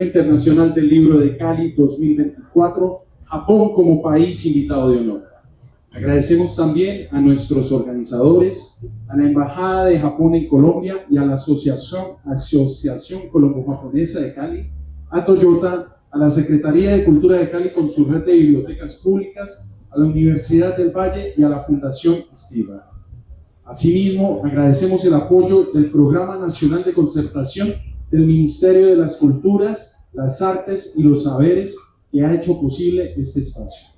Internacional del Libro de Cali 2024, Japón como país invitado de honor. Agradecemos también a nuestros organizadores, a la Embajada de Japón en Colombia y a la Asociación Colombo-Japonesa de Cali, a Toyota, a la Secretaría de Cultura de Cali con su red de bibliotecas públicas, a la Universidad del Valle y a la Fundación Escriba. Asimismo, agradecemos el apoyo del Programa Nacional de Concertación del Ministerio de las Culturas, las Artes y los Saberes, que ha hecho posible este espacio.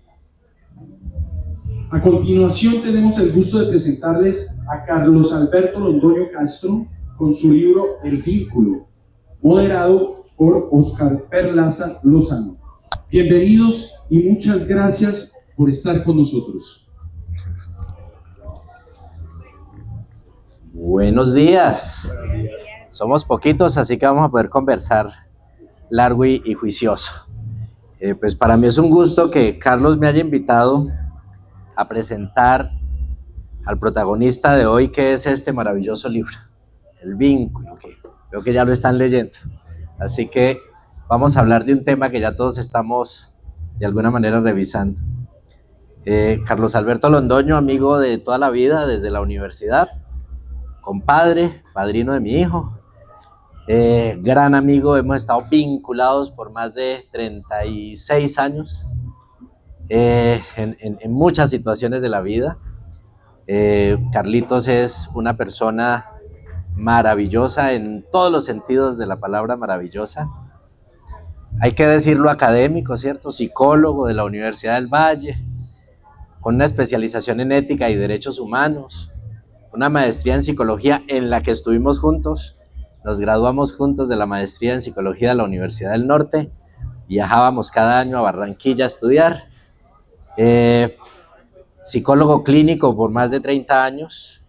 A continuación tenemos el gusto de presentarles a Carlos Alberto Londoño Castro con su libro El Vínculo, moderado por Oscar Perlaza Lozano. Bienvenidos y muchas gracias por estar con nosotros. Buenos días. Somos poquitos, así que vamos a poder conversar largo y juicioso. Pues para mí es un gusto que Carlos me haya invitado a presentar al protagonista de hoy, que es este maravilloso libro, El Vínculo, que creo que ya lo están leyendo. Así que vamos a hablar de un tema que ya todos estamos de alguna manera revisando. Carlos Alberto Londoño, amigo de toda la vida desde la universidad, compadre, padrino de mi hijo, gran amigo, hemos estado vinculados por más de 36 años en muchas situaciones de la vida. Carlitos es una persona maravillosa en todos los sentidos de la palabra maravillosa. Hay que decirlo, académico, ¿cierto? Psicólogo de la Universidad del Valle, con una especialización en ética y derechos humanos, una maestría en psicología en la que estuvimos juntos. Nos graduamos juntos de la maestría en psicología de la Universidad del Norte. Viajábamos cada año a Barranquilla a estudiar. Psicólogo clínico por más de 30 años,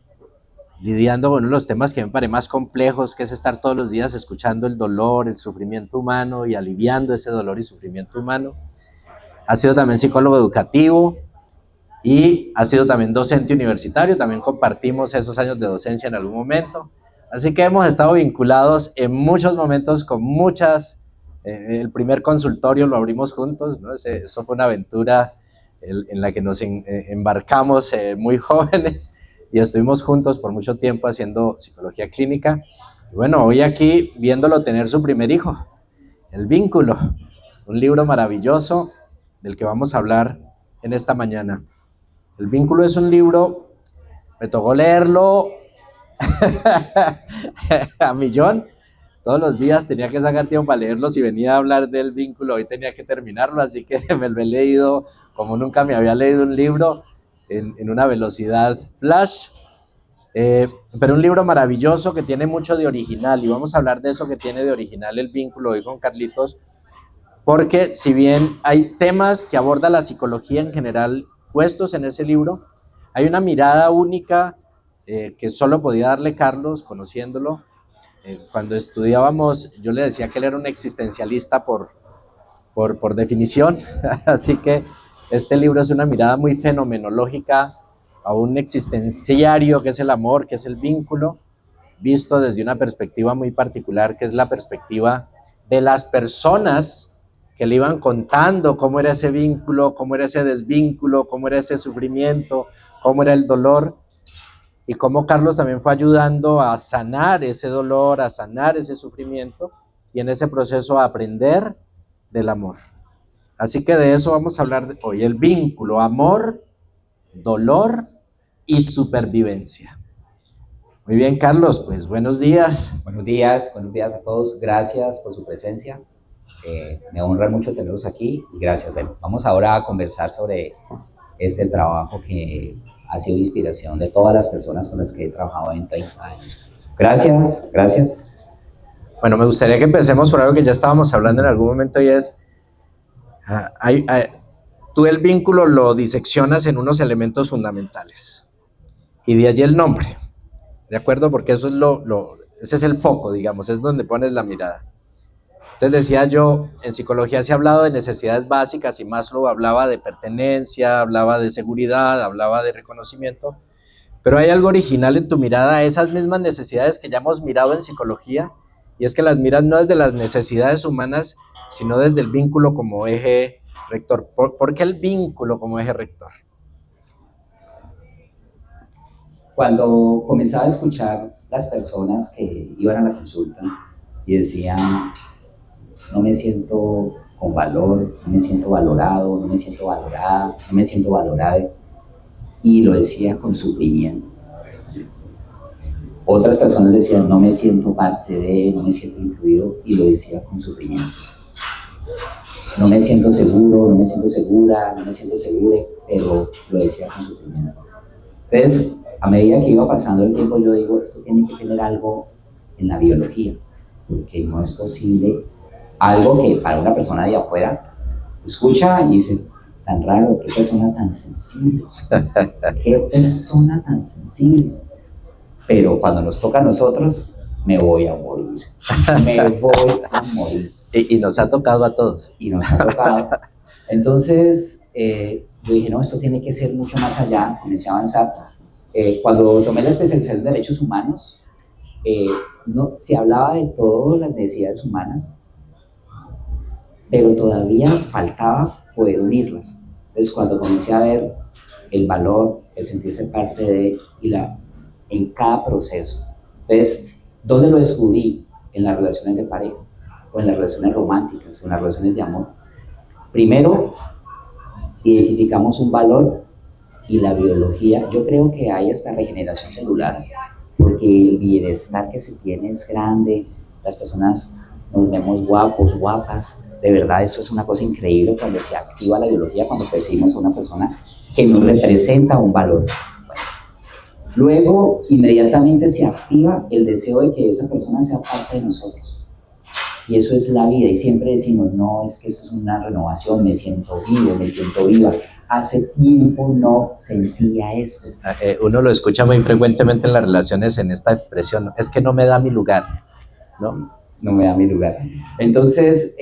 lidiando con uno de los temas que me parecen más complejos, que es estar todos los días escuchando el dolor, el sufrimiento humano y aliviando ese dolor y sufrimiento humano. Ha sido también psicólogo educativo y ha sido también docente universitario. También compartimos esos años de docencia en algún momento. Así que hemos estado vinculados en muchos momentos con muchas. El primer consultorio lo abrimos juntos, ¿no? Eso fue una aventura en la que nos embarcamos muy jóvenes y estuvimos juntos por mucho tiempo haciendo psicología clínica. Y bueno, hoy aquí viéndolo tener su primer hijo, El Vínculo, un libro maravilloso del que vamos a hablar en esta mañana. El Vínculo es un libro, me tocó leerlo a millón. Todos los días tenía que sacar tiempo para leerlo. Si venía a hablar del vínculo, hoy tenía que terminarlo, así que me lo he leído como nunca me había leído un libro, en una velocidad flash. Pero un libro maravilloso que tiene mucho de original, y vamos a hablar de eso que tiene de original El Vínculo hoy con Carlitos, porque si bien hay temas que aborda la psicología en general puestos en ese libro, hay una mirada única que solo podía darle Carlos conociéndolo. Cuando estudiábamos, yo le decía que él era un existencialista por definición, así que este libro es una mirada muy fenomenológica a un existenciario que es el amor, que es el vínculo, visto desde una perspectiva muy particular, que es la perspectiva de las personas que le iban contando cómo era ese vínculo, cómo era ese desvínculo, cómo era ese sufrimiento, cómo era el dolor, y cómo Carlos también fue ayudando a sanar ese dolor, a sanar ese sufrimiento, y en ese proceso a aprender del amor. Así que de eso vamos a hablar hoy, el vínculo, amor, dolor y supervivencia. Muy bien, Carlos, pues buenos días. Buenos días a todos, gracias por su presencia. Me honra mucho tenerlos aquí y gracias. Bueno, vamos ahora a conversar sobre este trabajo que ha sido inspiración de todas las personas con las que he trabajado en 30 años. Gracias. Bueno, me gustaría que empecemos por algo que ya estábamos hablando en algún momento, y es, tú el vínculo lo diseccionas en unos elementos fundamentales, y de allí el nombre, ¿de acuerdo? Porque eso es ese es el foco, digamos, es donde pones la mirada. Entonces decía yo, en psicología se ha hablado de necesidades básicas, y Maslow hablaba de pertenencia, hablaba de seguridad, hablaba de reconocimiento, pero hay algo original en tu mirada a esas mismas necesidades que ya hemos mirado en psicología y es que las miras no desde las necesidades humanas, sino desde el vínculo como eje rector. ¿Por qué el vínculo como eje rector? Cuando comenzaba a escuchar las personas que iban a la consulta y decían, no me siento con valor, no me siento valorado, no me siento valorada, no me siento valorada, y lo decía con sufrimiento. Otras personas decían, no me siento parte de, no me siento incluido, y lo decía con sufrimiento. No me siento seguro, no me siento segura, no me siento segura, pero lo decía con sufrimiento. Entonces, a medida que iba pasando el tiempo, yo digo, esto tiene que tener algo en la biología, porque no es posible algo que para una persona de afuera escucha y dice, tan raro, qué persona tan sensible, qué persona tan sensible. Pero cuando nos toca a nosotros, me voy a morir, me voy a morir. Y nos ha tocado a todos. Y nos ha tocado. Entonces, yo dije, no, esto tiene que ser mucho más allá, comencé a avanzar. Cuando tomé la especialización en Derechos Humanos, no, se hablaba de todas las necesidades humanas, pero todavía faltaba poder unirlas. Entonces, cuando comencé a ver el valor, el sentirse parte de, en cada proceso. Entonces, ¿dónde lo descubrí? En las relaciones de pareja, o en las relaciones románticas, o en las relaciones de amor. Primero, identificamos un valor y la biología. Yo creo que hay hasta regeneración celular, porque el bienestar que se tiene es grande, las personas nos vemos guapos, guapas. De verdad, eso es una cosa increíble cuando se activa la biología, cuando percibimos a una persona que nos representa un valor. Luego, inmediatamente se activa el deseo de que esa persona sea parte de nosotros. Y eso es la vida. Y siempre decimos, no, es que esto es una renovación, me siento vivo, me siento viva. Hace tiempo no sentía esto. Uno lo escucha muy frecuentemente en las relaciones en esta expresión, es que no me da mi lugar, ¿no? No me da mi lugar. Entonces,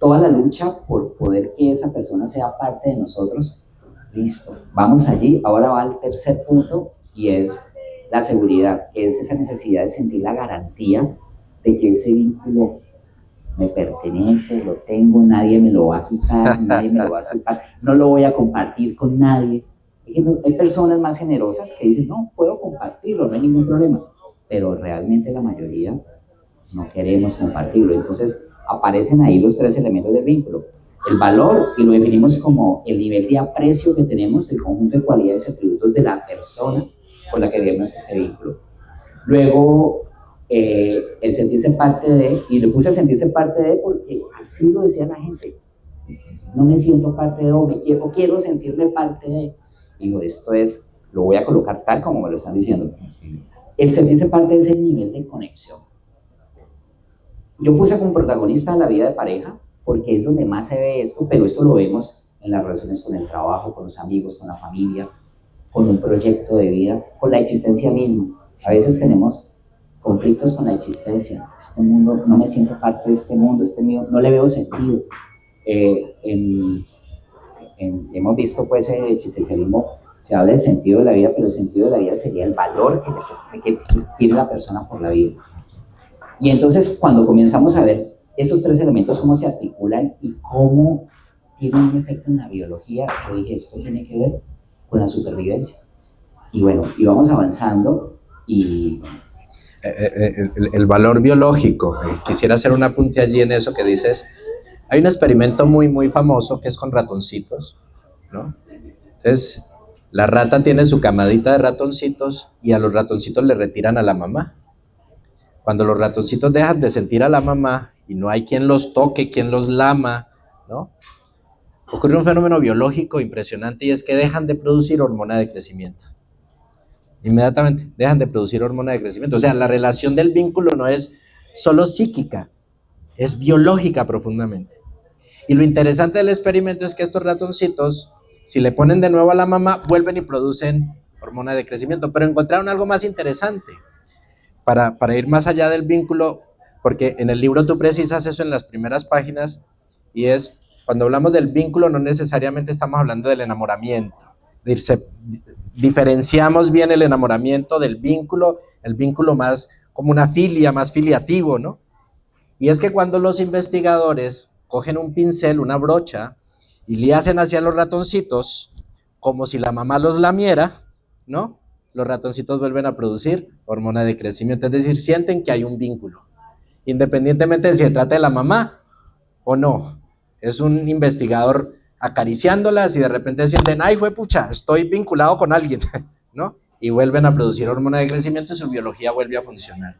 toda la lucha por poder que esa persona sea parte de nosotros, listo, vamos allí. Ahora va al tercer punto, y es la seguridad, que es esa necesidad de sentir la garantía de que ese vínculo me pertenece, lo tengo, nadie me lo va a quitar, nadie me lo va a soltar, no lo voy a compartir con nadie. Hay personas más generosas que dicen, no, puedo compartirlo, no hay ningún problema, pero realmente la mayoría no queremos compartirlo. Entonces aparecen ahí los tres elementos del vínculo. El valor, y lo definimos como el nivel de aprecio que tenemos del conjunto de cualidades y atributos de la persona con la que vivimos ese vínculo. Luego, el sentirse parte de, y le puse a sentirse parte de porque así lo decía la gente. No me siento parte de, o quiero sentirme parte de. Digo, esto es, lo voy a colocar tal como me lo están diciendo. El sentirse parte de ese nivel de conexión. Yo puse como protagonista la vida de pareja porque es donde más se ve esto, pero esto lo vemos en las relaciones con el trabajo, con los amigos, con la familia, con un proyecto de vida, con la existencia misma. A veces tenemos conflictos con la existencia. Este mundo, no me siento parte de este mundo, este mío, no le veo sentido. Hemos visto pues el existencialismo, se habla del sentido de la vida, pero el sentido de la vida sería el valor que tiene la persona por la vida. Y entonces cuando comenzamos a ver esos tres elementos, cómo se articulan y cómo tienen un efecto en la biología, yo dije, esto tiene que ver con la supervivencia. Y bueno, íbamos avanzando y... El valor biológico, quisiera hacer un apunte allí en eso que dices. Hay un experimento muy, muy famoso que es con ratoncitos, ¿no? Entonces, la rata tiene su camadita de ratoncitos y a los ratoncitos le retiran a la mamá. Cuando los ratoncitos dejan de sentir a la mamá y no hay quien los toque, quien los lama, ¿no? Ocurre un fenómeno biológico impresionante y es que dejan de producir hormona de crecimiento. Inmediatamente dejan de producir hormona de crecimiento. O sea, la relación del vínculo no es solo psíquica, es biológica profundamente. Y lo interesante del experimento es que estos ratoncitos, si le ponen de nuevo a la mamá, vuelven y producen hormona de crecimiento. Pero encontraron algo más interesante para ir más allá del vínculo, porque en el libro tú precisas eso en las primeras páginas, y es, cuando hablamos del vínculo no necesariamente estamos hablando del enamoramiento. Diferenciamos bien el enamoramiento del vínculo, el vínculo más como una filia, más filiativo, ¿no? Y es que cuando los investigadores cogen un pincel, una brocha, y le hacen hacia los ratoncitos, como si la mamá los lamiera, ¿no? Los ratoncitos vuelven a producir hormona de crecimiento, es decir, sienten que hay un vínculo, independientemente de si se trata de la mamá o no. Es un investigador acariciándolas y de repente sienten, ay, juepucha, estoy vinculado con alguien, ¿no? Y vuelven a producir hormona de crecimiento y su biología vuelve a funcionar.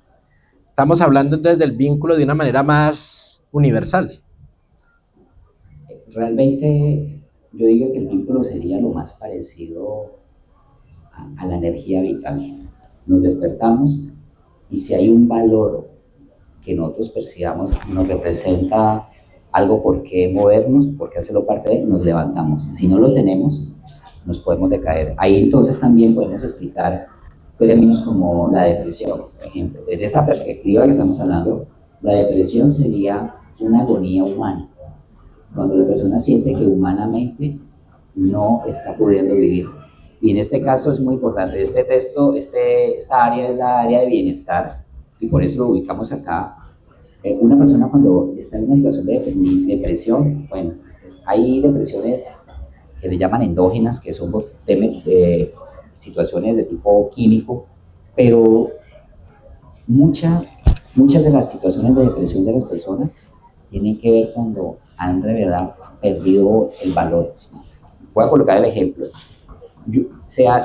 Estamos hablando entonces del vínculo de una manera más universal. Realmente yo digo que el vínculo sería lo más parecido a la energía vital. Nos despertamos y si hay un valor que nosotros percibamos, nos representa algo por qué movernos, por qué hacerlo parte de, nos levantamos. Si no lo tenemos, nos podemos decaer. Ahí entonces también podemos explicar términos como la depresión, por ejemplo. Desde esta perspectiva que estamos hablando, la depresión sería una agonía humana, cuando la persona siente que humanamente no está pudiendo vivir. Y en este caso es muy importante, este texto, esta área es la área de bienestar, y por eso lo ubicamos acá. Una persona cuando está en una situación de depresión, bueno, pues hay depresiones que le llaman endógenas, que son situaciones de tipo químico, pero muchas de las situaciones de depresión de las personas tienen que ver cuando han de verdad perdido el valor. Voy a colocar el ejemplo.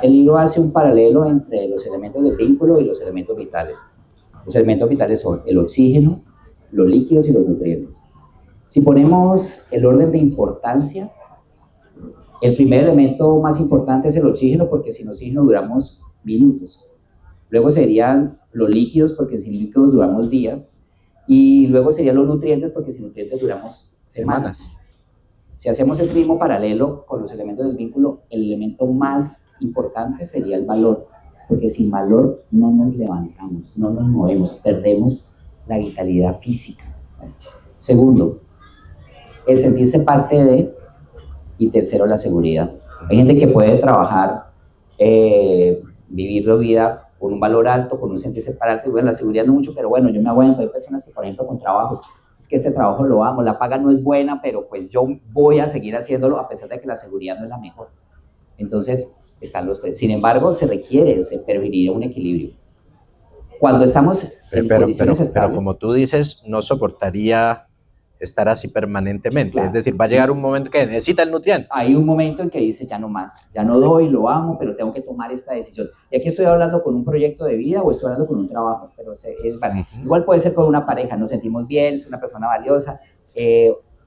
El libro hace un paralelo entre los elementos del vínculo y los elementos vitales. Los elementos vitales son el oxígeno, los líquidos y los nutrientes. Si ponemos el orden de importancia, el primer elemento más importante es el oxígeno, porque sin oxígeno duramos minutos. Luego serían los líquidos, porque sin líquidos duramos días. Y luego serían los nutrientes, porque sin nutrientes duramos semanas. Si hacemos ese mismo paralelo con los elementos del vínculo, el elemento más importante sería el valor, porque sin valor no nos levantamos, no nos movemos, perdemos la vitalidad física. Segundo, el sentirse parte de, y tercero, la seguridad. Hay gente que puede trabajar, vivir la vida con un valor alto, con un sentirse para alto, y bueno, la seguridad no mucho, pero bueno, yo me aguanto. Hay personas que, por ejemplo, con trabajos, es que este trabajo lo amo, la paga no es buena, pero pues yo voy a seguir haciéndolo a pesar de que la seguridad no es la mejor. Entonces, están los tres. Sin embargo, se requeriría un equilibrio. Cuando estamos en condiciones estables, pero como tú dices, no soportaría estar así permanentemente. Claro. Es decir, va a llegar un momento que necesita el nutriente. Hay un momento en que dice, ya no más, ya no doy, lo amo, pero tengo que tomar esta decisión. Y aquí estoy hablando con un proyecto de vida o estoy hablando con un trabajo, pero igual puede ser con una pareja, nos sentimos bien, es una persona valiosa.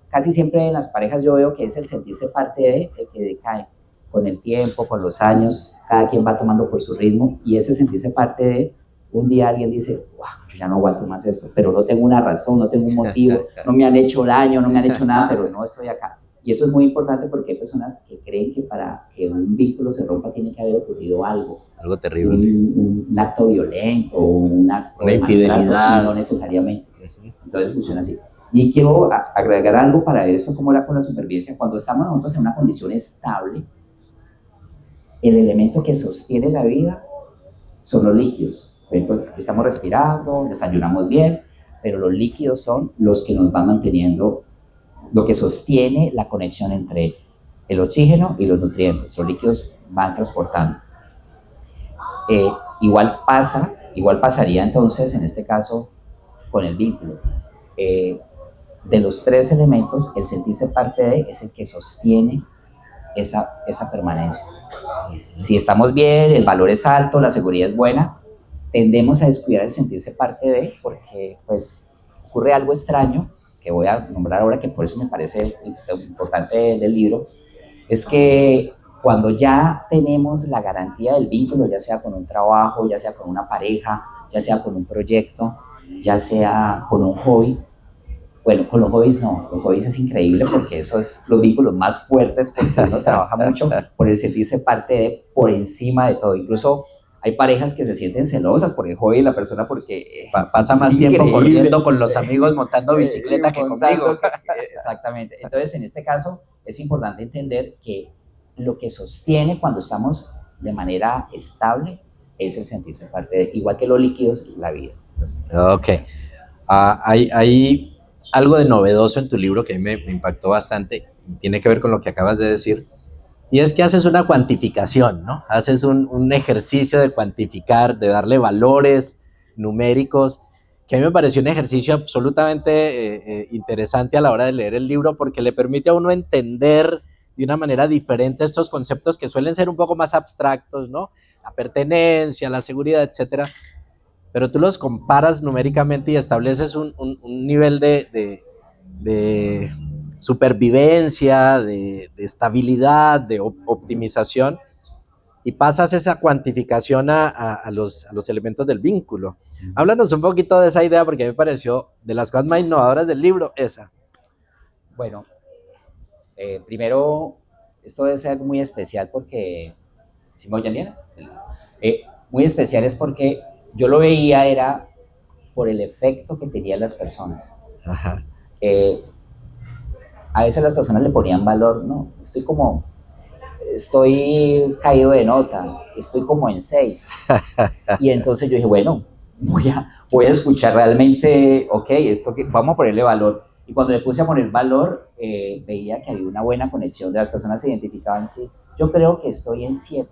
Casi siempre en las parejas yo veo que es el sentirse parte de, el que decae. Con el tiempo, con los años, cada quien va tomando por su ritmo, y ese sentirse parte de, un día alguien dice, wow, yo ya no aguanto más esto, pero no tengo una razón, no tengo un motivo, no me han hecho daño, no me han hecho nada, pero no estoy acá. Y eso es muy importante porque hay personas que creen que para que un vínculo se rompa tiene que haber ocurrido algo. Algo terrible. Un acto violento, un acto una infidelidad. No necesariamente. Entonces funciona así. Y quiero agregar algo para eso, como con la supervivencia. Cuando estamos nosotros en una condición estable, el elemento que sostiene la vida son los líquidos. Por ejemplo, estamos respirando, desayunamos bien, pero los líquidos son los que nos van manteniendo, lo que sostiene la conexión entre el oxígeno y los nutrientes. Los líquidos van transportando. Igual pasaría entonces, en este caso, con el vínculo. De los tres elementos, el sentirse parte de es el que sostiene esa permanencia. Si estamos bien, el valor es alto, la seguridad es buena, tendemos a descuidar el sentirse parte de, porque pues ocurre algo extraño, que voy a nombrar ahora, que por eso me parece importante del libro, es que cuando ya tenemos la garantía del vínculo, ya sea con un trabajo, ya sea con una pareja, ya sea con un proyecto, ya sea con un hobby, bueno, con los hobbies no, los hobbies es increíble porque eso es los vínculos más fuertes, porque uno trabaja mucho por el sentirse parte de, por encima de todo. Incluso hay parejas que se sienten celosas por el hobby de la persona porque pasa más tiempo corriendo con los amigos, montando bicicleta que conmigo. Exactamente. Entonces, en este caso, es importante entender que lo que sostiene cuando estamos de manera estable es el sentirse parte de, igual que los líquidos y la vida. Ok. Hay algo de novedoso en tu libro que a mí me impactó bastante y tiene que ver con lo que acabas de decir. Y es que haces una cuantificación, ¿no? Haces un ejercicio de cuantificar, de darle valores numéricos, que a mí me pareció un ejercicio absolutamente interesante a la hora de leer el libro porque le permite a uno entender de una manera diferente estos conceptos que suelen ser un poco más abstractos, ¿no? La pertenencia, la seguridad, etcétera. Pero tú los comparas numéricamente y estableces un nivel de supervivencia, de estabilidad, de optimización, y pasas esa cuantificación a los elementos del vínculo. Háblanos un poquito de esa idea porque me pareció de las cosas más innovadoras del libro, esa. Bueno, primero, esto debe ser muy especial porque, ¿sí me oyen bien? Muy especial es porque yo lo veía era por el efecto que tenían las personas. Ajá. A veces las personas le ponían valor, no, estoy caído de nota, estoy como en 6. Y entonces yo dije, bueno, voy a escuchar realmente, ok, vamos a ponerle valor. Y cuando le puse a poner valor, veía que había una buena conexión, de las personas se identificaban, sí, yo creo que estoy en 7.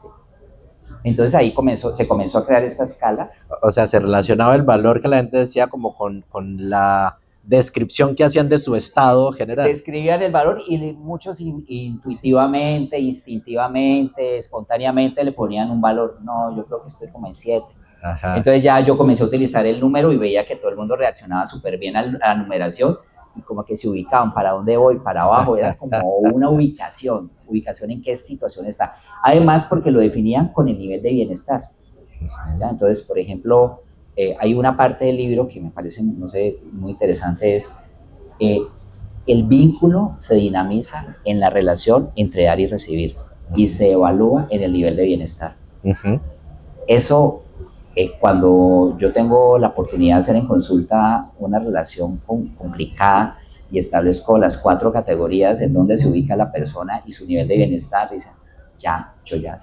Entonces ahí se comenzó a crear esta escala. O sea, se relacionaba el valor que la gente decía como con la descripción que hacían de su estado general. Describían el valor y muchos intuitivamente, instintivamente, espontáneamente le ponían un valor. No, yo creo que estoy como en 7. Ajá. Entonces ya yo comencé a utilizar el número y veía que todo el mundo reaccionaba súper bien a la numeración y como que se ubicaban, ¿para dónde voy? Para abajo, era como una ubicación en qué situación está. Además porque lo definían con el nivel de bienestar, ¿verdad? Entonces, por ejemplo, hay una parte del libro que me parece, no sé, muy interesante, es el vínculo se dinamiza en la relación entre dar y recibir y se evalúa en el nivel de bienestar. Eso, cuando yo tengo la oportunidad de hacer en consulta una relación complicada y establezco las 4 categorías en donde se ubica la persona y su nivel de bienestar, dicen, yo ya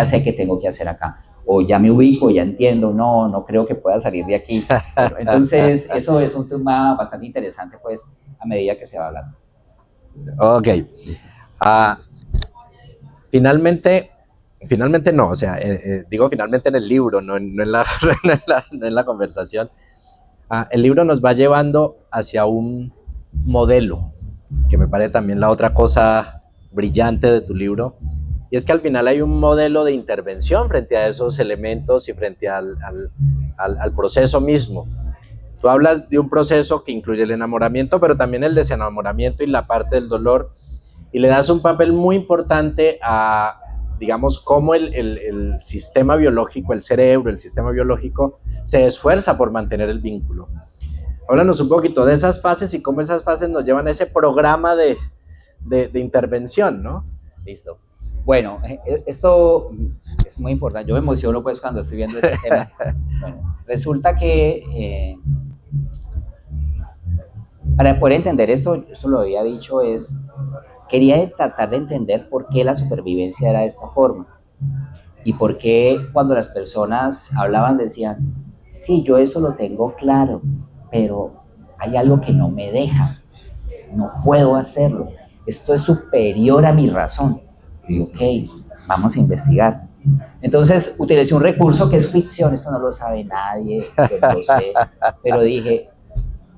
sé qué tengo que hacer acá. O ya me ubico, ya entiendo, no creo que pueda salir de aquí. Pero, entonces, eso es un tema bastante interesante, pues, a medida que se va hablando. Ok. Finalmente no, o sea, digo finalmente en el libro, no en la conversación. El libro nos va llevando hacia un modelo, que me parece también la otra cosa brillante de tu libro, y es que al final hay un modelo de intervención frente a esos elementos y frente al proceso mismo. Tú hablas de un proceso que incluye el enamoramiento, pero también el desenamoramiento y la parte del dolor, y le das un papel muy importante a, digamos, cómo el sistema biológico, el cerebro, el sistema biológico, se esfuerza por mantener el vínculo. Háblanos un poquito de esas fases y cómo esas fases nos llevan a ese programa de intervención, ¿no? Listo. Bueno, esto es muy importante. Yo me emociono pues cuando estoy viendo este tema. Bueno, resulta que para poder entender esto, eso lo había dicho, quería tratar de entender por qué la supervivencia era de esta forma y por qué cuando las personas hablaban decían, sí, yo eso lo tengo claro, pero hay algo que no me deja, no puedo hacerlo, esto es superior a mi razón. Y ok, vamos a investigar. Entonces utilicé un recurso que es ficción, esto no lo sabe nadie, yo no lo sé, pero dije,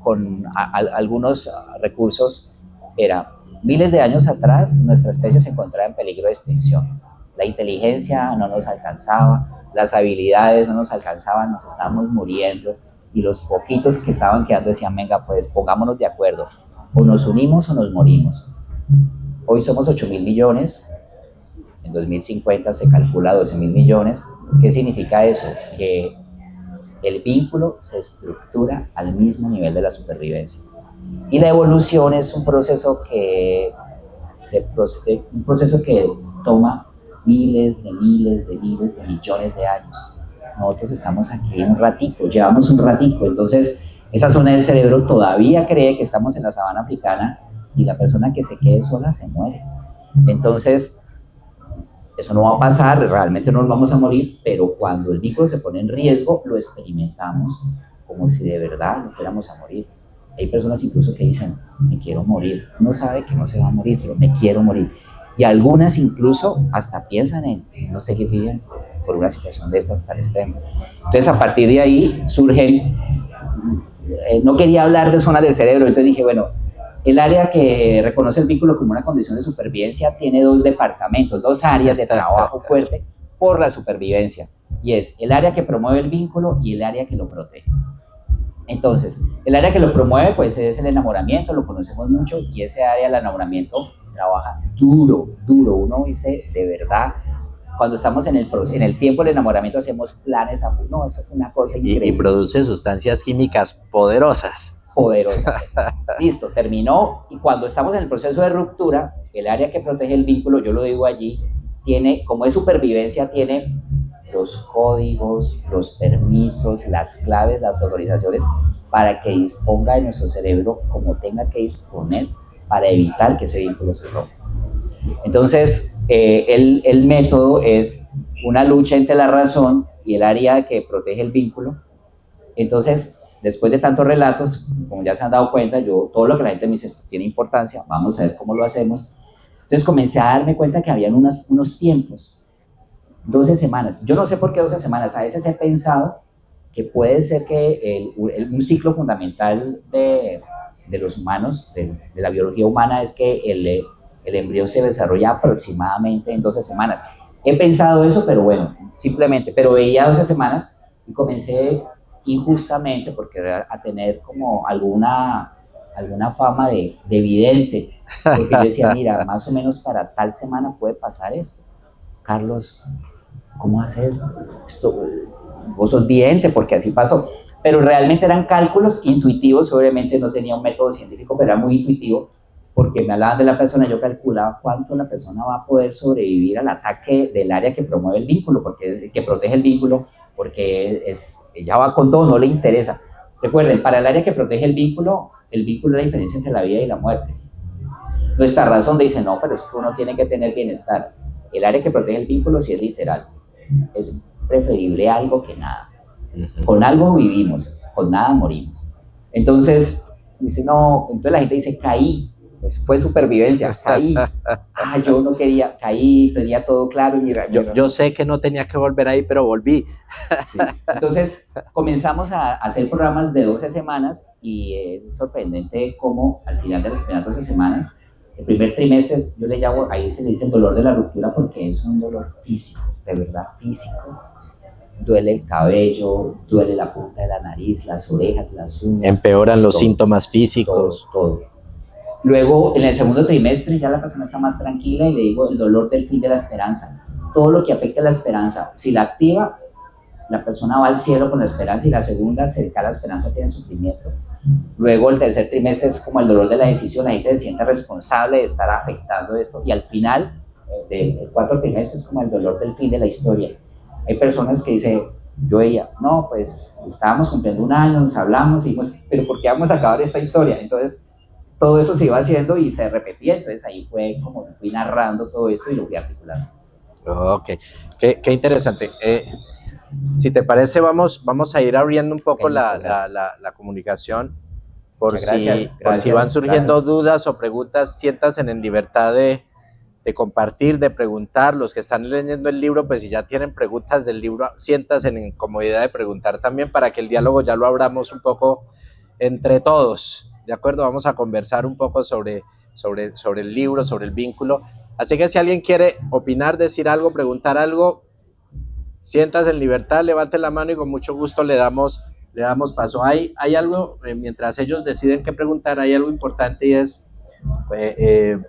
con algunos recursos, era miles de años atrás, nuestra especie se encontraba en peligro de extinción. La inteligencia no nos alcanzaba, las habilidades no nos alcanzaban, nos estábamos muriendo, y los poquitos que estaban quedando decían, venga, pues pongámonos de acuerdo, o nos unimos o nos morimos. Hoy somos 8.000 millones, en 2050 se calcula 12.000 millones. ¿Qué significa eso? Que el vínculo se estructura al mismo nivel de la supervivencia. Y la evolución es un proceso que toma miles de millones de años. Nosotros estamos aquí un ratico, llevamos un ratico, entonces esa zona del cerebro todavía cree que estamos en la sabana africana y la persona que se quede sola se muere. Entonces, eso no va a pasar, realmente no nos vamos a morir, pero cuando el vínculo se pone en riesgo, lo experimentamos como si de verdad no fuéramos a morir. Hay personas incluso que dicen, me quiero morir. Uno sabe que no se va a morir, pero me quiero morir. Y algunas incluso hasta piensan en no seguir viviendo por una situación de estas tan extrema. Entonces a partir de ahí surgen, no quería hablar de zonas del cerebro, entonces dije, bueno, el área que reconoce el vínculo como una condición de supervivencia tiene dos departamentos, dos áreas de trabajo fuerte por la supervivencia, y es el área que promueve el vínculo y el área que lo protege. Entonces, el área que lo promueve pues es el enamoramiento, lo conocemos mucho, y ese área del enamoramiento trabaja duro, uno dice de verdad, cuando estamos en el tiempo del enamoramiento hacemos planes, no, eso es una cosa increíble. Y produce sustancias químicas poderosas. Listo, terminó, y cuando estamos en el proceso de ruptura, el área que protege el vínculo, yo lo digo allí, tiene, como es supervivencia, tiene los códigos, los permisos, las claves, las autorizaciones para que disponga de nuestro cerebro como tenga que disponer para evitar que ese vínculo se rompa. Entonces, el método es una lucha entre la razón y el área que protege el vínculo. Entonces, después de tantos relatos, como ya se han dado cuenta, todo lo que la gente me dice, esto tiene importancia, vamos a ver cómo lo hacemos. Entonces comencé a darme cuenta que habían unos tiempos, 12 semanas. Yo no sé por qué 12 semanas, a veces he pensado que puede ser que un ciclo fundamental de los humanos, de la biología humana, es que el embrión se desarrolla aproximadamente en 12 semanas. He pensado eso, pero bueno, simplemente, pero veía 12 semanas y comencé injustamente, porque a tener como alguna fama de vidente, porque yo decía, mira, más o menos para tal semana puede pasar esto. Carlos, ¿cómo haces esto? Vos sos vidente, porque así pasó. Pero realmente eran cálculos intuitivos, obviamente no tenía un método científico, pero era muy intuitivo, porque me hablaban de la persona, yo calculaba cuánto la persona va a poder sobrevivir al ataque del área que promueve el vínculo, que protege el vínculo, porque ella va con todo, no le interesa. Recuerden, para el área que protege el vínculo es la diferencia entre la vida y la muerte. Nuestra razón dice, no, pero es que uno tiene que tener bienestar. El área que protege el vínculo sí es literal, es preferible algo que nada. Con algo vivimos, con nada morimos. Entonces, dice, no, entonces la gente dice, caí, pues fue supervivencia, caí. Yo no quería, caí, tenía todo claro. Yo sé que no tenía que volver ahí, pero volví. Sí. Entonces, comenzamos a hacer programas de 12 semanas y es sorprendente cómo al final de las primeras 12 semanas, el primer trimestre, yo le llamo, ahí se le dice el dolor de la ruptura porque es un dolor físico, de verdad físico. Duele el cabello, duele la punta de la nariz, las orejas, las uñas. Empeoran los síntomas físicos. Todo. Luego, en el segundo trimestre, ya la persona está más tranquila y le digo el dolor del fin de la esperanza. Todo lo que afecta a la esperanza, si la activa, la persona va al cielo con la esperanza, y la segunda, cerca a la esperanza, tiene sufrimiento. Luego, el tercer trimestre es como el dolor de la decisión, la gente se siente responsable de estar afectando esto. Y al final, del cuarto trimestre es como el dolor del fin de la historia. Hay personas que dicen, yo veía, no, pues estábamos cumpliendo un año, nos hablamos, y dijimos, pero ¿por qué vamos a acabar esta historia? Entonces, todo eso se iba haciendo y se repetía. Entonces ahí fue como fui narrando todo esto y lo fui articulando. Ok, qué interesante. Si te parece, vamos a ir abriendo un poco la comunicación por si van surgiendo dudas o preguntas. Siéntanse en libertad de compartir, de preguntar. Los que están leyendo el libro, pues si ya tienen preguntas del libro, siéntanse en comodidad de preguntar también, para que el diálogo ya lo abramos un poco entre todos. ¿De acuerdo? Vamos a conversar un poco sobre el libro, sobre el vínculo. Así que si alguien quiere opinar, decir algo, preguntar algo, siéntase en libertad, levante la mano y con mucho gusto le damos paso. Hay algo, mientras ellos deciden qué preguntar, hay algo importante, y es el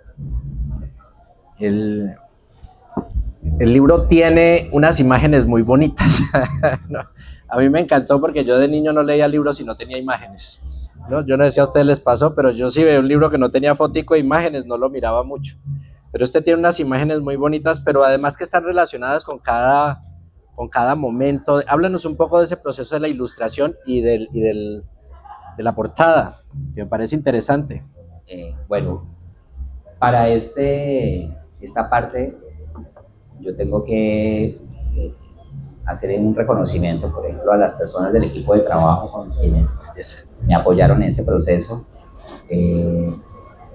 libro tiene unas imágenes muy bonitas. No, a mí me encantó porque yo de niño no leía libros y no tenía imágenes. ¿No? Yo no sé si a ustedes les pasó, pero yo sí veía un libro que no tenía fotico de imágenes, no lo miraba mucho. Pero este tiene unas imágenes muy bonitas, pero además que están relacionadas con cada momento. Háblanos un poco de ese proceso de la ilustración y de la portada, que me parece interesante. Bueno, para esta parte yo tengo que hacer un reconocimiento, por ejemplo, a las personas del equipo de trabajo con quienes me apoyaron en ese proceso.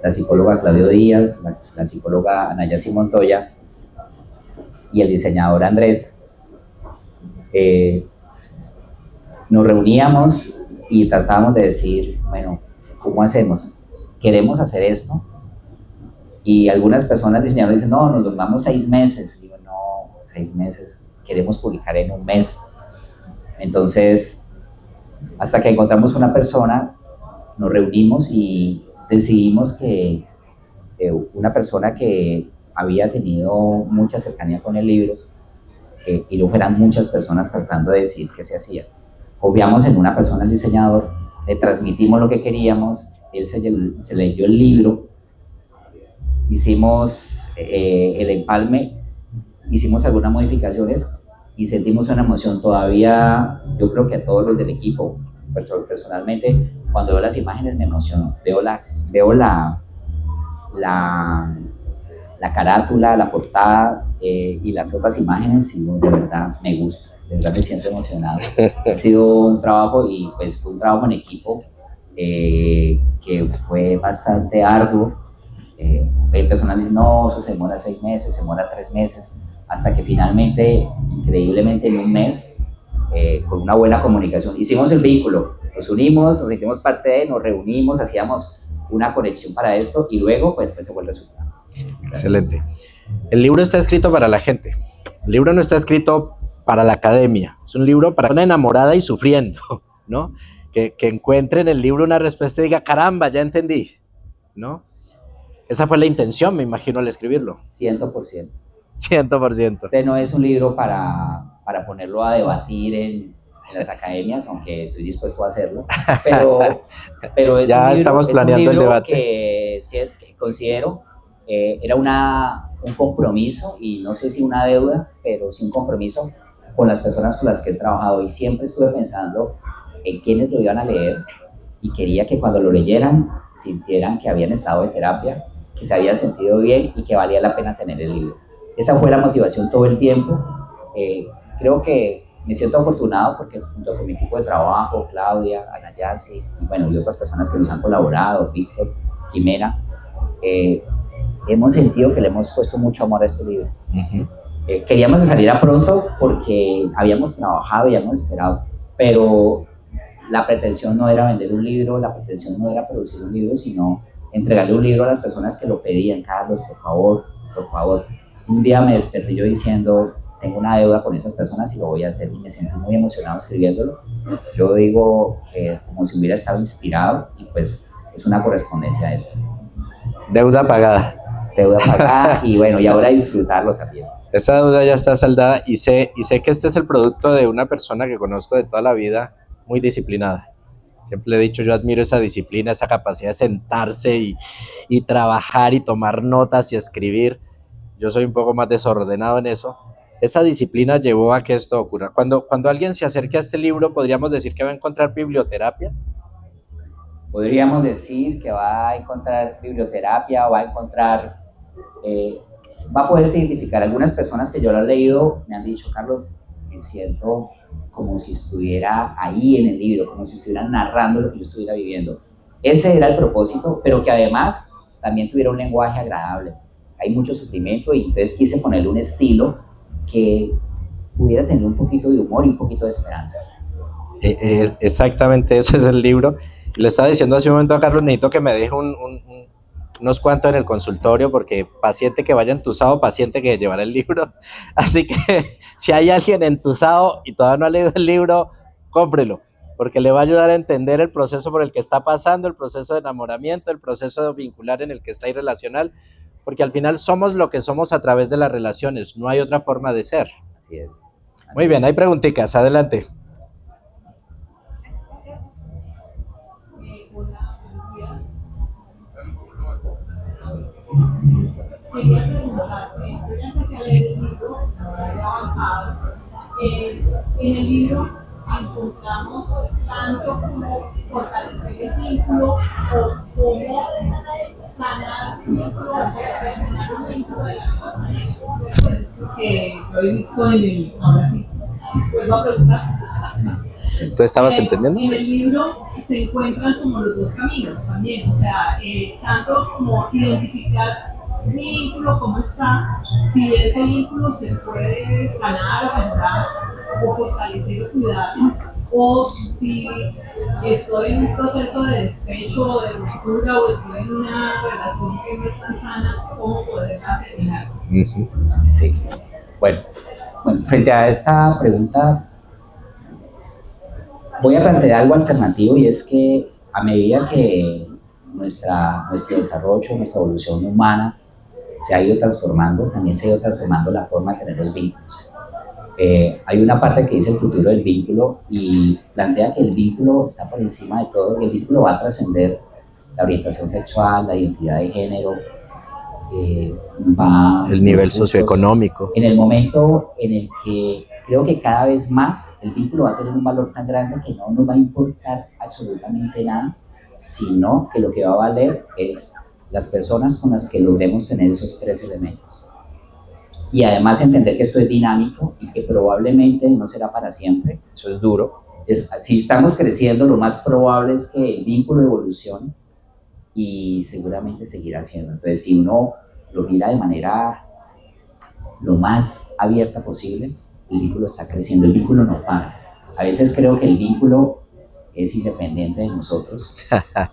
La psicóloga Claudio Díaz, la psicóloga Anayasi Montoya y el diseñador Andrés. Nos reuníamos y tratábamos de decir, bueno, ¿cómo hacemos? ¿Queremos hacer esto? Y algunas personas diseñadores dicen, no, nos dormamos 6 meses. Digo, no, 6 meses, queremos publicar en 1 mes. Entonces, hasta que encontramos una persona, nos reunimos y decidimos que una persona que había tenido mucha cercanía con el libro, y luego eran muchas personas tratando de decir qué se hacía. Confiamos en una persona, el diseñador, le transmitimos lo que queríamos, él se leyó el libro, hicimos el empalme, hicimos algunas modificaciones y sentimos una emoción todavía. Yo creo que a todos los del equipo, personalmente, cuando veo las imágenes me emociono, veo la carátula, la portada y las otras imágenes y de verdad me gusta, de verdad me siento emocionado. Ha sido un trabajo y pues fue un trabajo en equipo que fue bastante arduo. Hay personas que dicen, no, eso se demora 6 meses, se demora 3 meses, hasta que finalmente, increíblemente en 1 mes, con una buena comunicación, hicimos el vínculo, nos unimos, nos sentimos parte de, nos reunimos, hacíamos una conexión para esto y luego pues se fue el resultado. Excelente. El libro está escrito para la gente. El libro no está escrito para la academia. Es un libro para una enamorada y sufriendo, ¿no? Que encuentre en el libro una respuesta y diga, caramba, ya entendí, ¿no? Esa fue la intención, me imagino, al escribirlo. 100%. 100%. Este no es un libro para ponerlo a debatir en las academias, aunque estoy dispuesto a hacerlo, pero es ya un libro, estamos planeando el debate. Que considero era un compromiso, y no sé si una deuda, pero sí un compromiso con las personas con las que he trabajado, y siempre estuve pensando en quiénes lo iban a leer, y quería que cuando lo leyeran sintieran que habían estado de terapia, que se habían sentido bien y que valía la pena tener el libro. Esa fue la motivación todo el tiempo. Creo que me siento afortunado porque junto con mi equipo de trabajo, Claudia, Anayasi, y bueno, y otras personas que nos han colaborado, Víctor, Jimena, hemos sentido que le hemos puesto mucho amor a este libro. Queríamos que saliera pronto porque habíamos trabajado y habíamos esperado, pero la pretensión no era vender un libro, la pretensión no era producir un libro, sino entregarle un libro a las personas que lo pedían. Carlos, por favor, por favor. Un día me desperté yo diciendo, tengo una deuda con esas personas y lo voy a hacer, y me sentí muy emocionado escribiéndolo. Yo digo que como si hubiera estado inspirado, y pues es una correspondencia a eso. Deuda pagada. Deuda pagada, y bueno, y ahora disfrutarlo también. Esa deuda ya está saldada, y sé que este es el producto de una persona que conozco de toda la vida, muy disciplinada. Siempre le he dicho, yo admiro esa disciplina, esa capacidad de sentarse y trabajar y tomar notas y escribir. Yo soy un poco más desordenado en eso. Esa disciplina llevó a que esto ocurra. Cuando alguien se acerque a este libro, ¿podríamos decir que va a encontrar biblioterapia? Podríamos decir que va a encontrar biblioterapia, va a encontrar, va a poder identificar. Algunas personas que yo lo he leído me han dicho, Carlos, me siento como si estuviera ahí en el libro, como si estuvieran narrando lo que yo estuviera viviendo. Ese era el propósito, pero que además también tuviera un lenguaje agradable. Hay mucho sufrimiento y entonces quise ponerle un estilo que pudiera tener un poquito de humor y un poquito de esperanza. Exactamente, eso es el libro. Le estaba diciendo hace un momento a Carlos, necesito que me deje unos cuantos en el consultorio, porque paciente que vaya entusado, paciente que llevará el libro. Así que si hay alguien entusado y todavía no ha leído el libro, cómprelo, porque le va a ayudar a entender el proceso por el que está pasando, el proceso de enamoramiento, el proceso de vincular en el que está irrelacional, porque al final somos lo que somos a través de las relaciones, no hay otra forma de ser. Así es. Muy bien, hay preguntitas, adelante. Quería preguntarte, yo ya empecé a leer el libro, he avanzado. En el libro encontramos tanto como fortalecer el vínculo o cómo sanar vínculos o terminar un vínculo de las dos maneras. Que lo he visto ahora sí, vuelvo a preguntar. ¿Tú estabas entendiendo? En el libro se encuentran como los dos caminos también, o sea, tanto como identificar mi vínculo, cómo está, si ese vínculo se puede sanar o mejorar o fortalecer o cuidar, o si estoy en un proceso de despecho o de ruptura o estoy en una relación que no es tan sana, cómo poderla terminar. Sí. Bueno, frente a esta pregunta, voy a plantear algo alternativo, y es que a medida que nuestro desarrollo, nuestra evolución humana se ha ido transformando, también se ha ido transformando la forma de tener los vínculos. Hay una parte que dice el futuro del vínculo y plantea que el vínculo está por encima de todo, y el vínculo va a trascender la orientación sexual, la identidad de género, el nivel socioeconómico. En el momento en el que creo que cada vez más el vínculo va a tener un valor tan grande que no nos va a importar absolutamente nada, sino que lo que va a valer es las personas con las que logremos tener esos tres elementos. Y además entender que esto es dinámico y que probablemente no será para siempre. Eso es duro. Si estamos creciendo, lo más probable es que el vínculo evolucione y seguramente seguirá siendo. Entonces, si uno lo mira de manera lo más abierta posible, el vínculo está creciendo, el vínculo no para. A veces creo que el vínculo es independiente de nosotros,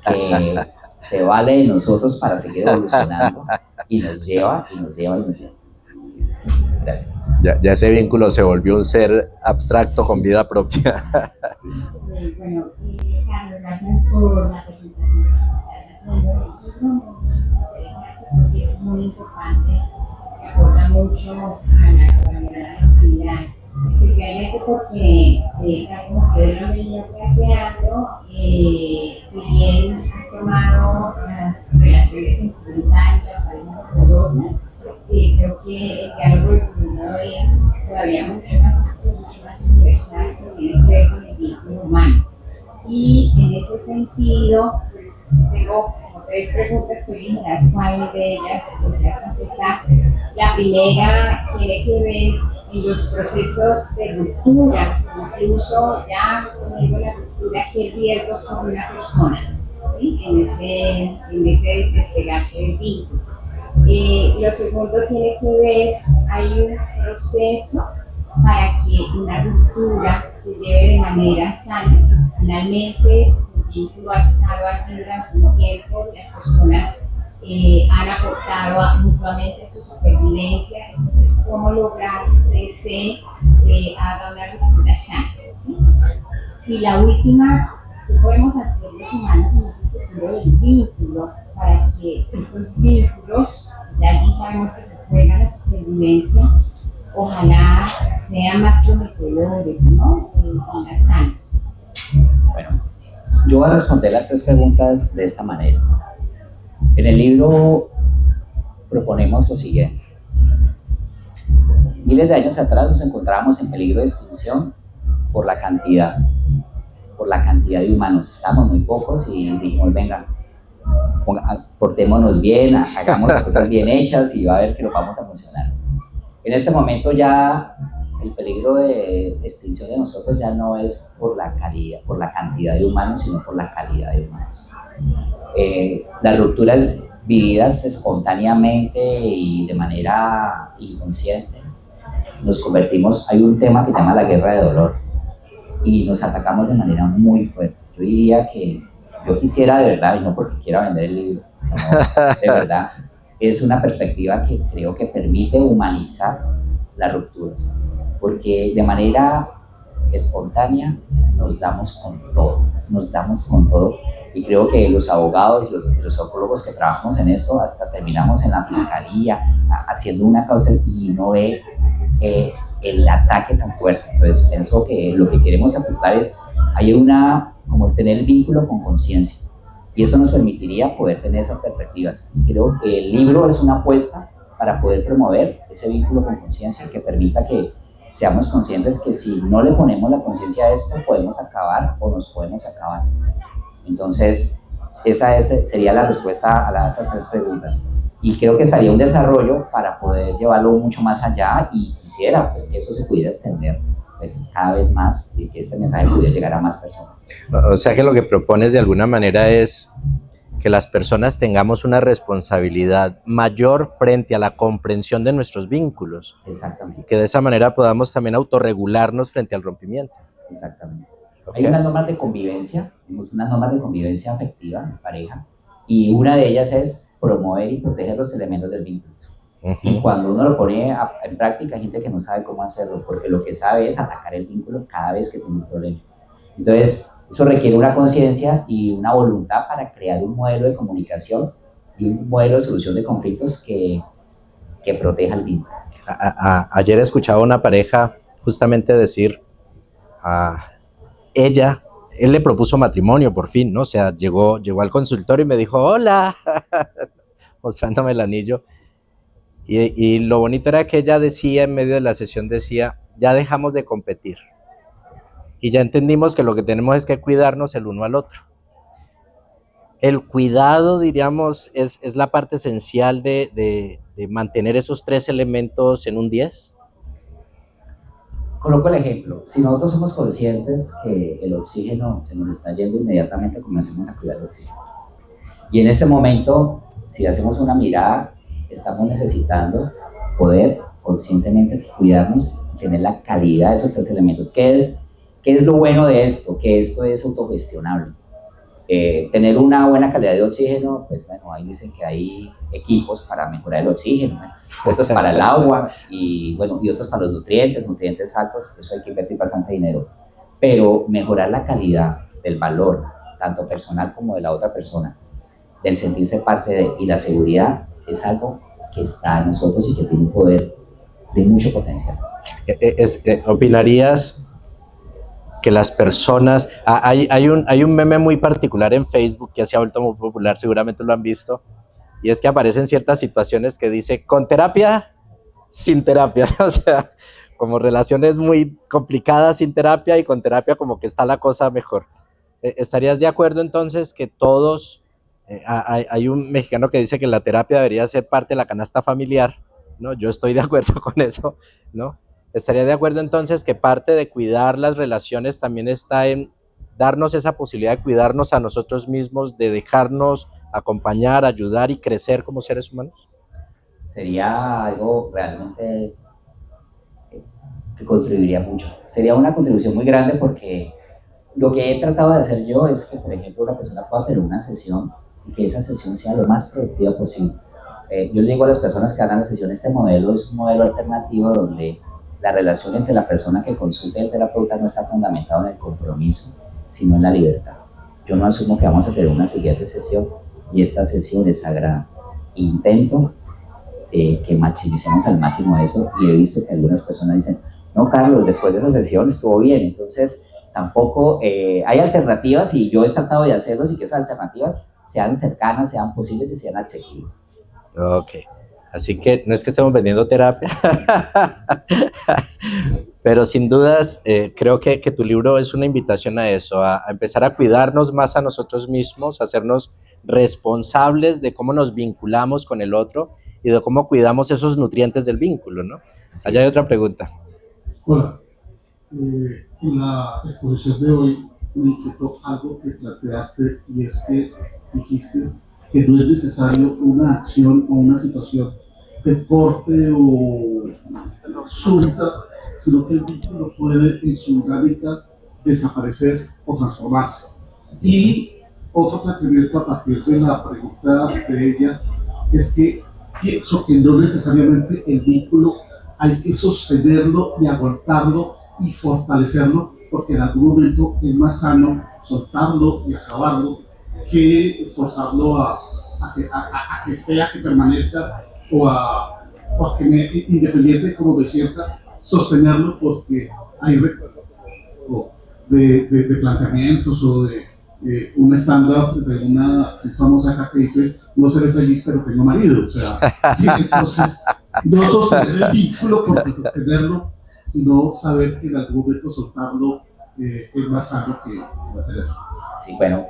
que se vale de nosotros para seguir evolucionando y nos lleva y nos lleva y nos lleva. Ya ese vínculo se volvió un ser abstracto con vida propia. Bueno, Carlos, gracias por la presentación que nos estás haciendo del libro, muy interesante porque es muy importante, que aporta mucho a la comunidad de la humanidad, especialmente porque, tal como ustedes lo han venido planteando, si bien has tomado las relaciones sentimentales, las parejas amorosas, creo que el diálogo de comunidad es todavía mucho más amplio, mucho más universal, que tiene que ver con el vínculo humano. Y en ese sentido, pues tengo como tres preguntas que eligerás cuál de ellas deseas contestar. La primera tiene que ver en los procesos de ruptura, incluso ya poniendo la ruptura, qué riesgos corre una persona, ¿sí? en ese despegarse del vínculo. Lo segundo tiene que ver, hay un proceso para que una ruptura se lleve de manera sana. Finalmente, pues, el vínculo ha estado aquí durante un tiempo, las personas han aportado mutuamente su supervivencia, entonces cómo lograr que se haga una ruptura sana, ¿sí? Y la última, ¿qué podemos hacer los humanos en ese futuro del vínculo para que esos vínculos, de allí sabemos que se juega la supervivencia, ojalá sean más prometedores, ¿no? En las años? Bueno, yo voy a responder las tres preguntas de esta manera. En el libro proponemos lo siguiente. Miles de años atrás nos encontrábamos en peligro de extinción por la cantidad de humanos. Estábamos muy pocos y dijimos, venga, portémonos bien, hagamos las cosas bien hechas y va a ver que lo vamos a funcionar. En este momento ya el peligro de extinción de nosotros ya no es por la cantidad de humanos, sino por la calidad de humanos. Las rupturas vividas espontáneamente y de manera inconsciente, nos convertimos, hay un tema que se llama la guerra de dolor y nos atacamos de manera muy fuerte. Yo diría que yo quisiera de verdad, y no porque quiera vender el libro, sino de verdad, es una perspectiva que creo que permite humanizar las rupturas, porque de manera espontánea nos damos con todo, y creo que los abogados y los psicólogos que trabajamos en esto hasta terminamos en la fiscalía haciendo una causa y no ve el ataque tan fuerte. Entonces pienso que lo que queremos apuntar es, hay como el tener el vínculo con conciencia, y eso nos permitiría poder tener esas perspectivas, y creo que el libro es una apuesta para poder promover ese vínculo con conciencia que permita que seamos conscientes que si no le ponemos la conciencia a esto podemos acabar o nos podemos acabar. Entonces esa sería la respuesta a esas tres preguntas, y creo que sería un desarrollo para poder llevarlo mucho más allá, y quisiera pues que eso se pudiera extender pues, cada vez más y que este mensaje pudiera llegar a más personas. O sea que lo que propones de alguna manera es que las personas tengamos una responsabilidad mayor frente a la comprensión de nuestros vínculos. Exactamente. Y que de esa manera podamos también autorregularnos frente al rompimiento. Exactamente. Okay. Hay unas normas de convivencia, unas normas de convivencia afectiva en pareja, y una de ellas es promover y proteger los elementos del vínculo. Y cuando uno lo pone en práctica, hay gente que no sabe cómo hacerlo, porque lo que sabe es atacar el vínculo cada vez que tiene un problema. Entonces, eso requiere una conciencia y una voluntad para crear un modelo de comunicación y un modelo de solución de conflictos que proteja el vínculo. Ayer escuchaba a una pareja justamente decir, él le propuso matrimonio por fin, ¿no? O sea, llegó al consultorio y me dijo, hola, mostrándome el anillo. Y lo bonito era que ella decía, en medio de la sesión decía, ya dejamos de competir. Y ya entendimos que lo que tenemos es que cuidarnos el uno al otro. El cuidado, diríamos, es la parte esencial de mantener esos 3 elementos en un 10. Coloco el ejemplo. Si nosotros somos conscientes que el oxígeno se nos está yendo, inmediatamente comencemos a cuidar el oxígeno. Y en ese momento, si hacemos una mirada, estamos necesitando poder conscientemente cuidarnos y tener la calidad de esos 3 elementos. ¿Qué es lo bueno de esto? Que esto es autogestionable. Tener una buena calidad de oxígeno, pues bueno, ahí dicen que hay equipos para mejorar el oxígeno, ¿no? Otros para el agua y bueno, y otros para los nutrientes altos, eso hay que invertir bastante dinero. Pero mejorar la calidad del valor, tanto personal como de la otra persona, del sentirse parte de, y la seguridad, es algo que está en nosotros y que tiene un poder de mucho potencial. ¿Opinarías que las personas... hay un meme muy particular en Facebook que se ha vuelto muy popular, seguramente lo han visto, y es que aparecen ciertas situaciones que dice, con terapia, sin terapia, ¿no? O sea, como relaciones muy complicadas sin terapia y con terapia como que está la cosa mejor. ¿Estarías de acuerdo entonces que todos... hay un mexicano que dice que la terapia debería ser parte de la canasta familiar, ¿no? Yo estoy de acuerdo con eso, ¿no? ¿Estaría de acuerdo entonces que parte de cuidar las relaciones también está en darnos esa posibilidad de cuidarnos a nosotros mismos, de dejarnos acompañar, ayudar y crecer como seres humanos? Sería algo realmente que contribuiría mucho. Sería una contribución muy grande porque lo que he tratado de hacer yo es que, por ejemplo, una persona pueda tener una sesión y que esa sesión sea lo más productiva posible. Yo le digo a las personas que hagan la sesión, este modelo es un modelo alternativo donde la relación entre la persona que consulta y el terapeuta no está fundamentado en el compromiso, sino en la libertad. Yo no asumo que vamos a tener una siguiente sesión y esta sesión es sagrada. Intento que maximicemos al máximo eso y he visto que algunas personas dicen, no, Carlos, después de esa sesión estuvo bien. Entonces, tampoco hay alternativas y yo he tratado de hacerlos y que esas alternativas sean cercanas, sean posibles y sean accesibles. Ok. Así que no es que estemos vendiendo terapia, pero sin dudas creo que tu libro es una invitación a eso, a empezar a cuidarnos más a nosotros mismos, a hacernos responsables de cómo nos vinculamos con el otro y de cómo cuidamos esos nutrientes del vínculo, ¿no? Allá hay otra pregunta. Hola, en la exposición de hoy me inquietó algo que planteaste y es que dijiste que no es necesario una acción o una situación de corte o súbita, sino que el vínculo puede en su dinámica desaparecer o transformarse. Y otro planteamiento a partir de la pregunta de ella es que pienso que no necesariamente el vínculo hay que sostenerlo y aguantarlo y fortalecerlo, porque en algún momento es más sano soltarlo y acabarlo que forzarlo a que esté, a que permanezca o a que independiente como me sienta, sostenerlo, porque hay de planteamientos o de un estándar de una actriz famosa acá que dice, no seré feliz pero tengo marido, o sea, sí, entonces no sostener el vínculo porque sostenerlo, sino saber que en algún momento soltarlo es más sano que mantenerlo. Sí, bueno,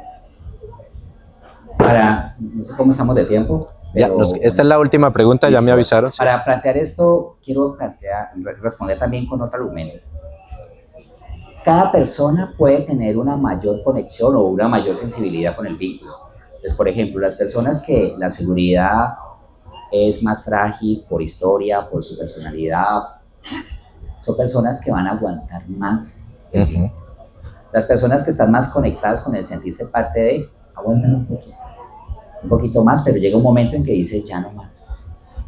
no sé cómo estamos de tiempo. Pero, esta es la última pregunta, ya me avisaron. Para plantear esto, quiero responder también con otro argumento. cada persona puede tener una mayor conexión o una mayor sensibilidad con el vínculo. Entonces, por ejemplo, las personas que la seguridad es más frágil por historia, por su personalidad, son personas que van a aguantar más. Las personas que están más conectadas con el sentirse parte de, aguantan un poquito más, pero llega un momento en que dice ya no más.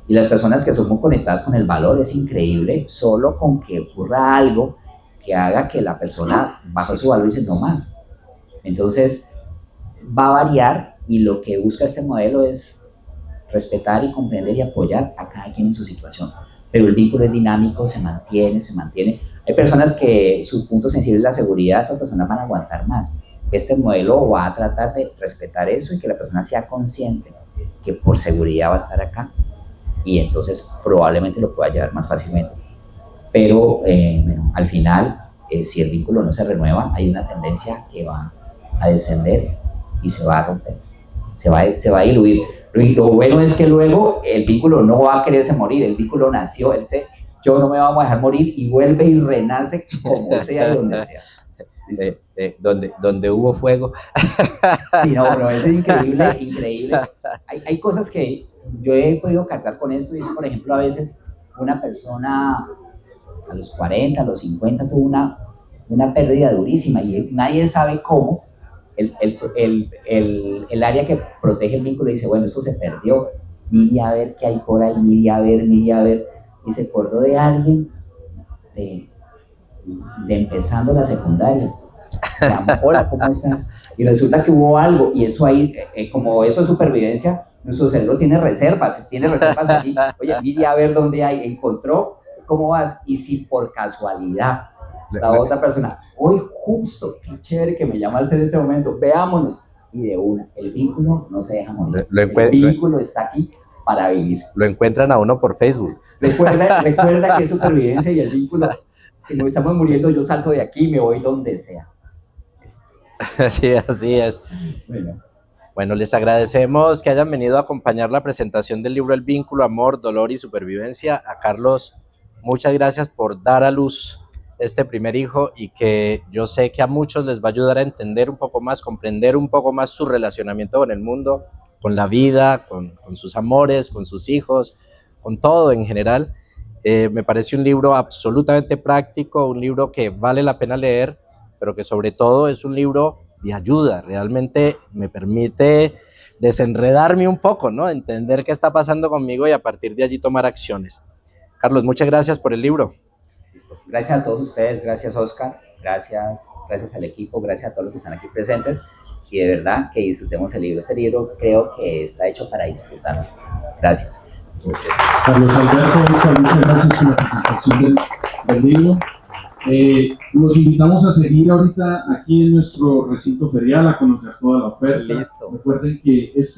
Y las personas que son muy conectadas con el valor, es increíble, solo con que ocurra algo que haga que la persona baje su valor y dice no más. Entonces va a variar, y lo que busca este modelo es respetar y comprender y apoyar a cada quien en su situación. Pero el vínculo es dinámico, se mantiene. Hay personas que su punto sensible es la seguridad, esas personas van a aguantar más. Este modelo va a tratar de respetar eso y que la persona sea consciente que por seguridad va a estar acá, y entonces probablemente lo pueda llevar más fácilmente. Pero bueno, al final, si el vínculo no se renueva, hay una tendencia que va a descender y se va a romper, se va a diluir. Lo bueno es que luego el vínculo no va a quererse morir, el vínculo nació, yo no me vamos a dejar morir, y vuelve y renace como sea, donde sea. Donde hubo fuego. Sí, no, eso es increíble. Hay cosas que yo he podido captar con esto, y es, por ejemplo, a veces una persona a los 40, a los 50 tuvo una pérdida durísima y nadie sabe cómo. El área que protege el vínculo dice, bueno, esto se perdió, mire a ver qué hay por ahí, mire a ver, y se acordó de alguien de empezando la secundaria. Hola, ¿cómo estás? Y resulta que hubo algo, y eso ahí, como eso es supervivencia, nuestro cerebro tiene reservas aquí. Oye, mire a ver dónde hay, encontró, ¿cómo vas? Y si por casualidad la otra persona, hoy justo, qué chévere que me llamaste en este momento, veámonos, y de una, el vínculo no se deja morir, el vínculo está aquí para vivir. Lo encuentran a uno por Facebook. Recuerda que es supervivencia, y el vínculo, que nos estamos muriendo, yo salto de aquí y me voy donde sea. Sí, así es. Bueno, les agradecemos que hayan venido a acompañar la presentación del libro El Vínculo, Amor, Dolor y Supervivencia. A Carlos, muchas gracias por dar a luz este primer hijo, y que yo sé que a muchos les va a ayudar a entender un poco más, comprender un poco más su relacionamiento con el mundo, con la vida, con sus amores, con sus hijos, con todo en general. Me parece un libro absolutamente práctico, un libro que vale la pena leer, pero que sobre todo es un libro de ayuda. Realmente me permite desenredarme un poco, ¿no? Entender qué está pasando conmigo y a partir de allí tomar acciones. Carlos, muchas gracias por el libro. Listo. Gracias a todos ustedes, gracias Oscar, gracias al equipo, gracias a todos los que están aquí presentes, y de verdad que disfrutemos el libro. Este libro creo que está hecho para disfrutarlo. Gracias. Carlos Alberto, muchas gracias por la presentación del libro. Los invitamos a seguir ahorita aquí en nuestro recinto ferial, a conocer toda la oferta. Listo. Recuerden que este